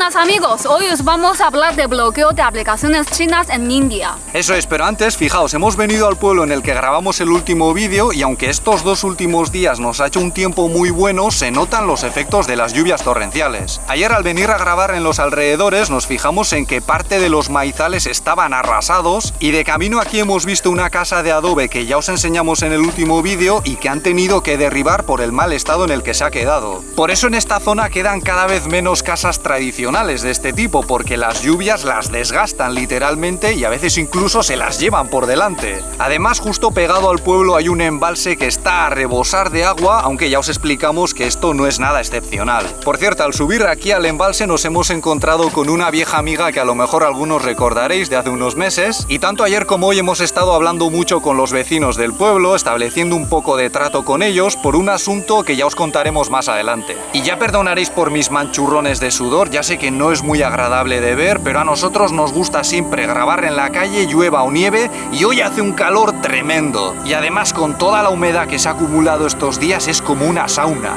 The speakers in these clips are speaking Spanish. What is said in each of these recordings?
buenas amigos, hoy os vamos a hablar de bloqueo de aplicaciones chinas en India. Eso es, pero antes, fijaos, hemos venido al pueblo en el que grabamos el último vídeo y aunque estos dos últimos días nos ha hecho un tiempo muy bueno, se notan los efectos de las lluvias torrenciales. Ayer al venir a grabar en los alrededores nos fijamos en que parte de los maizales estaban arrasados y de camino aquí hemos visto una casa de adobe que ya os enseñamos en el último vídeo y que han tenido que derribar por el mal estado en el que se ha quedado. Por eso en esta zona quedan cada vez menos casas tradicionales de este tipo, porque las lluvias las desgastan literalmente y a veces incluso se las llevan por delante. Además, justo pegado al pueblo hay un embalse que está a rebosar de agua, aunque ya os explicamos que esto no es nada excepcional. Por cierto, al subir aquí al embalse nos hemos encontrado con una vieja amiga que a lo mejor algunos recordaréis de hace unos meses, y tanto ayer como hoy hemos estado hablando mucho con los vecinos del pueblo, estableciendo un poco de trato con ellos por un asunto que ya os contaremos más adelante. Y ya perdonaréis por mis manchurrones de sudor, ya sé que no es muy agradable de ver, pero a nosotros nos gusta siempre grabar en la calle, llueva o nieve, y hoy hace un calor tremendo. Y además con toda la humedad que se ha acumulado estos días es como una sauna.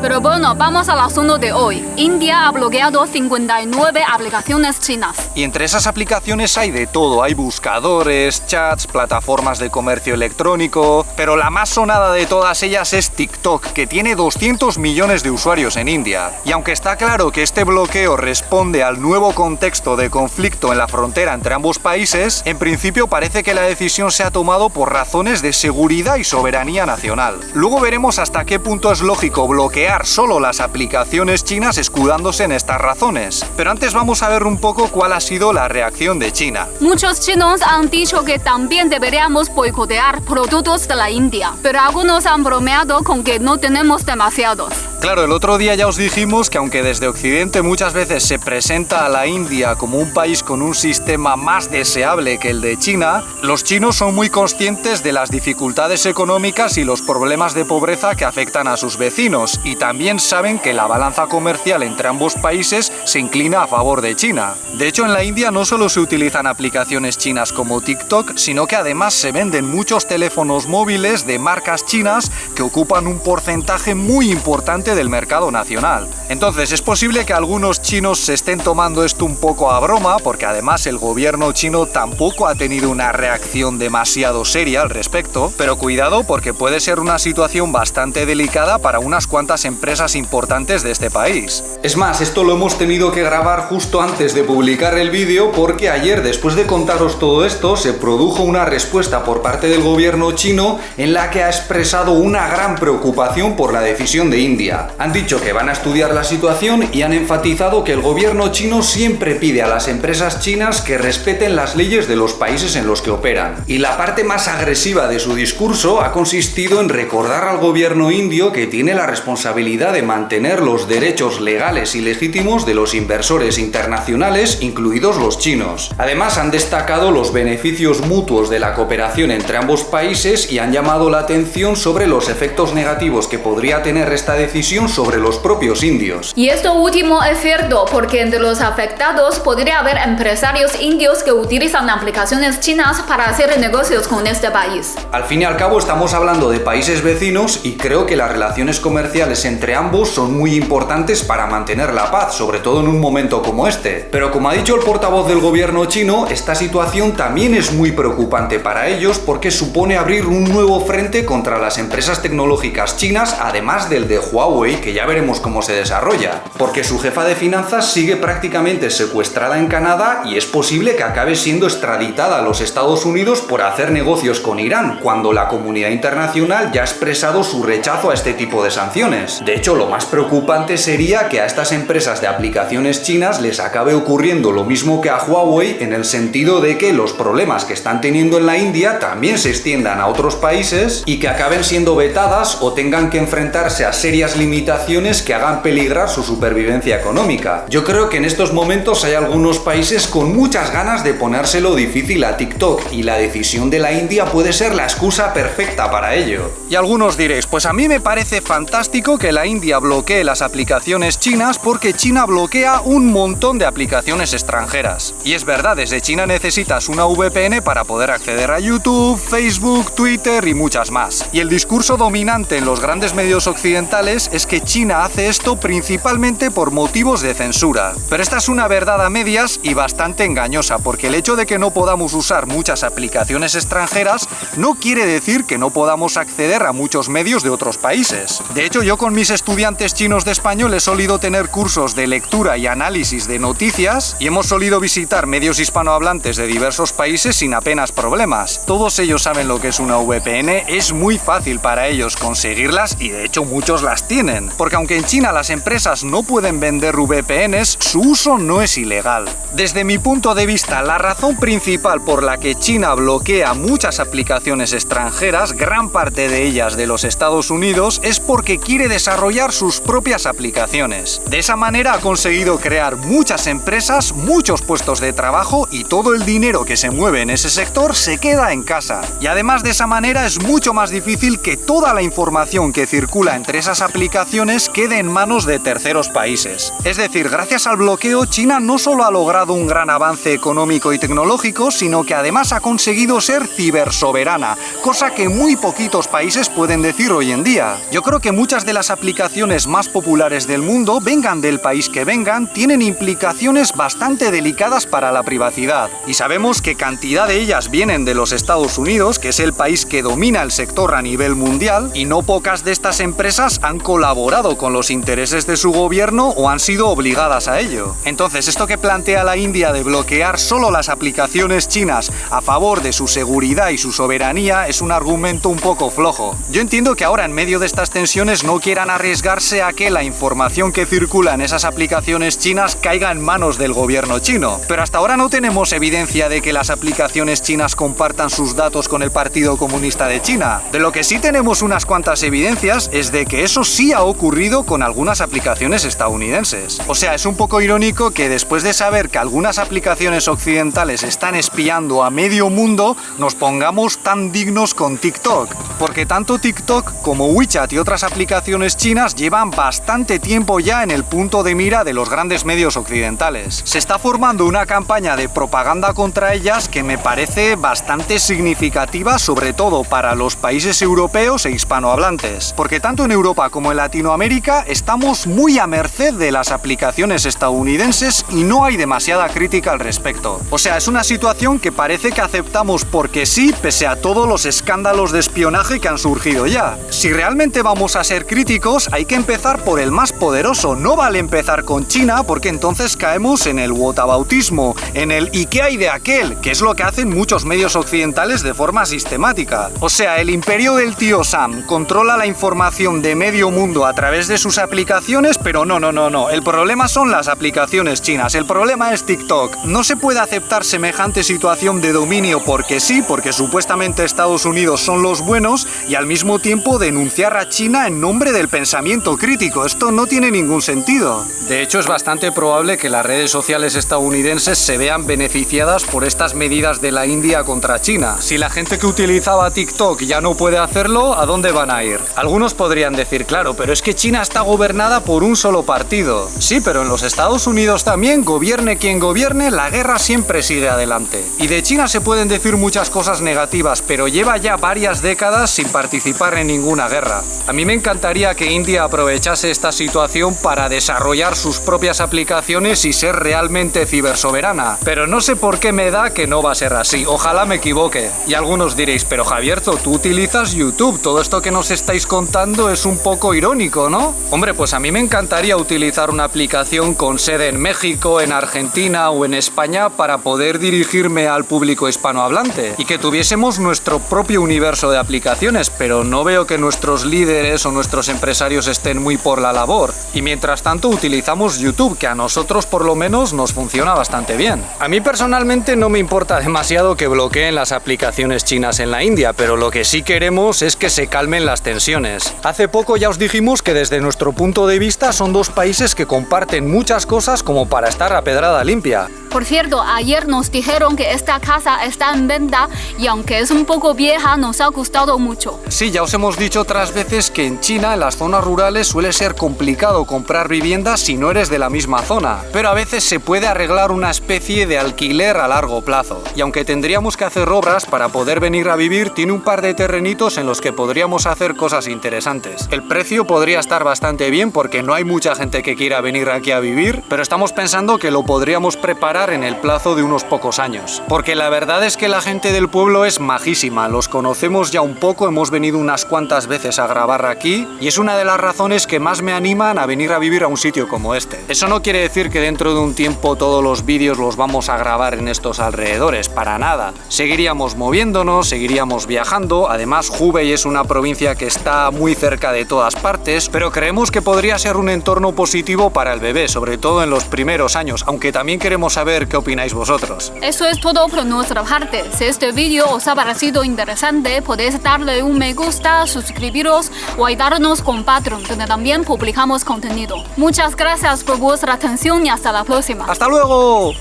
Pero bueno, vamos al asunto de hoy. India ha bloqueado 59 aplicaciones chinas. Y entre esas aplicaciones hay de todo, hay buscadores, chats, plataformas de comercio electrónico, pero la más sonada de todas ellas es TikTok, que tiene 200 millones de usuarios en India. Y aunque está claro que este bloqueo responde al nuevo contexto de conflicto en la frontera entre ambos países, en principio parece que la decisión se ha tomado por razones de seguridad y soberanía nacional. Luego veremos hasta qué punto es lógico bloquear solo las aplicaciones chinas escudándose en estas razones. Pero antes vamos a ver un poco cuál ha sido la reacción de China. Muchos chinos han dicho que también deberíamos boicotear productos de la India, pero algunos han bromeado con que no tenemos demasiados. Claro, el otro día ya os dijimos que aunque desde Occidente muchas veces se presenta a la India como un país con un sistema más deseable que el de China, los chinos son muy conscientes de las dificultades económicas y los problemas de pobreza que afectan a sus vecinos, y también saben que la balanza comercial entre ambos países se inclina a favor de China. De hecho, en la India no solo se utilizan aplicaciones chinas como TikTok, sino que además se venden muchos teléfonos móviles de marcas chinas que ocupan un porcentaje muy importante del mercado nacional. Entonces es posible que algunos chinos se estén tomando esto un poco a broma, porque además el gobierno chino tampoco ha tenido una reacción demasiado seria al respecto, pero cuidado porque puede ser una situación bastante delicada para unas cuantas empresas importantes de este país. Es más, esto lo hemos tenido que grabar justo antes de publicar el vídeo porque ayer, después de contaros todo esto, se produjo una respuesta por parte del gobierno chino en la que ha expresado una gran preocupación por la decisión de India. Han dicho que van a estudiar la situación y han enfatizado que el gobierno chino siempre pide a las empresas chinas que respeten las leyes de los países en los que operan. Y la parte más agresiva de su discurso ha consistido en recordar al gobierno indio que tiene la responsabilidad de mantener los derechos legales y legítimos de los inversores internacionales, incluidos los chinos. Además, han destacado los beneficios mutuos de la cooperación entre ambos países y han llamado la atención sobre los efectos negativos que podría tener esta decisión sobre los propios indios. Y esto último es cierto, porque entre los afectados podría haber empresarios indios que utilizan aplicaciones chinas para hacer negocios con este país. Al fin y al cabo estamos hablando de países vecinos y creo que las relaciones comerciales entre ambos son muy importantes para mantener la paz, sobre todo en un momento como este. Pero como ha dicho el portavoz del gobierno chino, esta situación también es muy preocupante para ellos porque supone abrir un nuevo frente contra las empresas tecnológicas chinas, además del de Huawei, que ya veremos cómo se desarrolla, porque su jefa de finanzas sigue prácticamente secuestrada en Canadá y es posible que acabe siendo extraditada a los Estados Unidos por hacer negocios con Irán, cuando la comunidad internacional ya ha expresado su rechazo a este tipo de sanciones. De hecho, lo más preocupante sería que a estas empresas de aplicaciones chinas les acabe ocurriendo lo mismo que a Huawei, en el sentido de que los problemas que están teniendo en la India también se extiendan a otros países y que acaben siendo vetadas o tengan que enfrentarse a serias limitaciones que hagan peligrar su supervivencia económica. Yo creo que en estos momentos hay algunos países con muchas ganas de ponérselo difícil a TikTok y la decisión de la India puede ser la excusa perfecta para ello. Y algunos diréis, pues a mí me parece fantástico que la India bloquee las aplicaciones chinas porque China bloquea un montón de aplicaciones extranjeras. Y es verdad, desde China necesitas una VPN para poder acceder a YouTube, Facebook, Twitter y muchas más. Y el discurso dominante en los grandes medios occidentales es que China hace esto principalmente por motivos de censura. Pero esta es una verdad a medias y bastante engañosa, porque el hecho de que no podamos usar muchas aplicaciones extranjeras no quiere decir que no podamos acceder a muchos medios de otros países. De hecho, yo con mis estudiantes chinos de español he solido tener cursos de lectura y análisis de noticias y hemos solido visitar medios hispanohablantes de diversos países sin apenas problemas. Todos ellos saben lo que es una VPN, es muy fácil para ellos conseguirlas y de hecho muchos las tienen. Porque aunque en China las empresas no pueden vender VPNs, su uso no es ilegal. Desde mi punto de vista, la razón principal por la que China bloquea muchas aplicaciones extranjeras, gran parte de ellas de los Estados Unidos, es porque quiere desarrollar sus propias aplicaciones. De esa manera ha conseguido crear muchas empresas, muchos puestos de trabajo y todo el dinero que se mueve en ese sector se queda en casa. Y además de esa manera es mucho más difícil que toda la información que circula entre esas aplicaciones quede en manos de terceros países. Es decir, gracias al bloqueo, China no solo ha logrado un gran avance económico y tecnológico, sino que además ha conseguido ser cibersoberana, cosa que muy poquitos países pueden decir hoy en día. Yo creo que muchas de las aplicaciones más populares del mundo, vengan del país que vengan, tienen implicaciones bastante delicadas para la privacidad. Y sabemos que cantidad de ellas vienen de los Estados Unidos, que es el país que domina el sector a nivel mundial, y no pocas de estas empresas han colaborado con los intereses de su gobierno o han sido obligadas a ello. Entonces, esto que plantea la India de bloquear solo las aplicaciones chinas a favor de su seguridad y su soberanía es un argumento un poco flojo. Yo entiendo que ahora en medio de estas tensiones no quieran arriesgarse a que la información que circula en esas aplicaciones chinas caiga en manos del gobierno chino, pero hasta ahora no tenemos evidencia de que las aplicaciones chinas compartan sus datos con el Partido Comunista de China. De lo que sí tenemos unas cuantas evidencias es de que eso sí ha ocurrido con algunas aplicaciones estadounidenses. O sea, es un poco irónico que después de saber que algunas aplicaciones occidentales están espiando a medio mundo, nos pongamos tan dignos con TikTok. Porque tanto TikTok como WeChat y otras aplicaciones chinas llevan bastante tiempo ya en el punto de mira de los grandes medios occidentales. Se está formando una campaña de propaganda contra ellas que me parece bastante significativa, sobre todo para los países europeos e hispanohablantes. Porque tanto en Europa como en Latinoamérica estamos muy a merced de las aplicaciones estadounidenses y no hay demasiada crítica al respecto. O sea, es una situación que parece que aceptamos porque sí, pese a todos los escándalos de espionaje que han surgido ya. Si realmente vamos a ser críticos, hay que empezar por el más poderoso. No vale empezar con China porque entonces caemos en el whataboutismo, en el ¿y qué hay de aquel?, que es lo que hacen muchos medios occidentales de forma sistemática. O sea, el imperio del tío Sam controla la información de medio mundo a través de sus aplicaciones, pero no. El problema son las aplicaciones chinas, el problema es TikTok. No se puede aceptar semejante situación de dominio porque sí, porque supuestamente Estados Unidos son los buenos, y al mismo tiempo denunciar a China en nombre del pensamiento crítico. Esto no tiene ningún sentido. De hecho, es bastante probable que las redes sociales estadounidenses se vean beneficiadas por estas medidas de la India contra China. Si la gente que utilizaba TikTok ya no puede hacerlo, ¿a dónde van a ir? Algunos podrían decir, claro, pero es que China está gobernada por un solo partido. Sí, pero en los Estados Unidos también, gobierne quien gobierne, la guerra siempre sigue adelante. Y de China se pueden decir muchas cosas negativas, pero lleva ya varias décadas sin participar en ninguna guerra. A mí me encantaría que India aprovechase esta situación para desarrollar sus propias aplicaciones y ser realmente cibersoberana, pero no sé por qué me da que no va a ser así. Ojalá me equivoque. Y algunos diréis, pero Javierzo, tú utilizas YouTube, todo esto que nos estáis contando es un poco irónico, ¿no? Hombre, pues a mí me encantaría utilizar una aplicación con sede en México, en Argentina o en España para poder dirigirme al público hispanohablante y que tuviésemos nuestro propio universo de aplicaciones, pero no veo que nuestros líderes o nuestros empresarios empresarios estén muy por la labor. Y mientras tanto utilizamos YouTube, que a nosotros por lo menos nos funciona bastante bien. A mí personalmente no me importa demasiado que bloqueen las aplicaciones chinas en la India, pero lo que sí queremos es que se calmen las tensiones. Hace poco ya os dijimos que desde nuestro punto de vista son dos países que comparten muchas cosas como para estar a pedrada limpia. Por cierto, ayer nos dijeron que esta casa está en venta y aunque es un poco vieja, nos ha gustado mucho. Sí, ya os hemos dicho otras veces que en China, en las zonas rurales, suele ser complicado comprar viviendas si no eres de la misma zona, pero a veces se puede arreglar una especie de alquiler a largo plazo. Y aunque tendríamos que hacer obras para poder venir a vivir, tiene un par de terrenitos en los que podríamos hacer cosas interesantes. El precio podría estar bastante bien porque no hay mucha gente que quiera venir aquí a vivir, pero estamos pensando que lo podríamos preparar en el plazo de unos pocos años. Porque la verdad es que la gente del pueblo es majísima, los conocemos ya un poco, hemos venido unas cuantas veces a grabar aquí y es una de las razones que más me animan a venir a vivir a un sitio como este. Eso no quiere decir que dentro de un tiempo todos los vídeos los vamos a grabar en estos alrededores, para nada. Seguiríamos moviéndonos, seguiríamos viajando, además Hubei es una provincia que está muy cerca de todas partes, pero creemos que podría ser un entorno positivo para el bebé, sobre todo en los primeros años, aunque también queremos saber qué opináis vosotros. Eso es todo por nuestra parte. Si este vídeo os ha parecido interesante, podéis darle un me gusta, suscribiros o ayudarnos con Patreon, donde también publicamos contenido. Muchas gracias por vuestra atención y hasta la próxima. ¡Hasta luego!